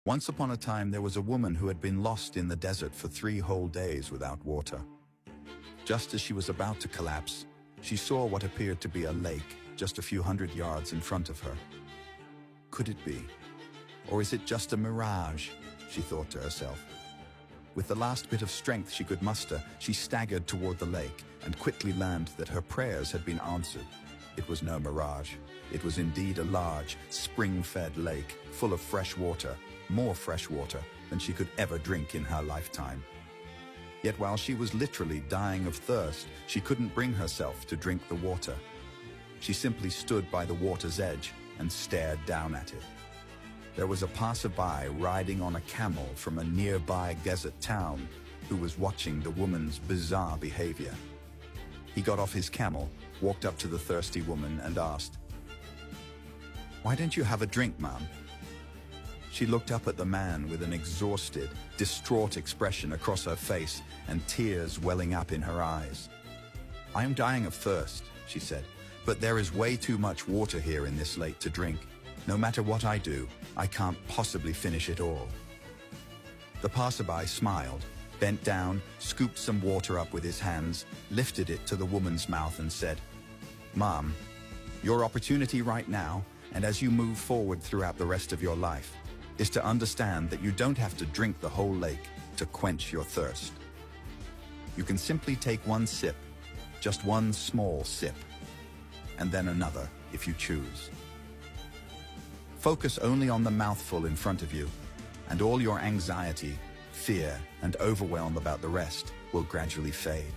Once upon a time, there was a woman who had been lost in the desert for 3 whole days without water. Just as she was about to collapse, she saw what appeared to be a lake just a few hundred yards in front of her. Could it be? Or is it just a mirage? She thought to herself. With the last bit of strength she could muster, she staggered toward the lake and quickly learned that her prayers had been answered. It was no mirage. It was indeed a large, spring-fed lake full of fresh water, more fresh water than she could ever drink in her lifetime. Yet while she was literally dying of thirst, she couldn't bring herself to drink the water. She simply stood by the water's edge and stared down at it. There was a passerby riding on a camel from a nearby desert town who was watching the woman's bizarre behavior. He got off his camel, walked up to the thirsty woman and asked, "Why don't you have a drink, ma'am?" She looked up at the man with an exhausted, distraught expression across her face and tears welling up in her eyes. "I am dying of thirst," she said, "but there is way too much water here in this lake to drink. No matter what I do, I can't possibly finish it all." The passerby smiled, bent down, scooped some water up with his hands, lifted it to the woman's mouth and said, "Ma'am, your opportunity right now, and as you move forward throughout the rest of your life, is to understand that you don't have to drink the whole lake to quench your thirst. You can simply take one sip, just one small sip, and then another if you choose. Focus only on the mouthful in front of you, and all your anxiety, fear, and overwhelm about the rest will gradually fade."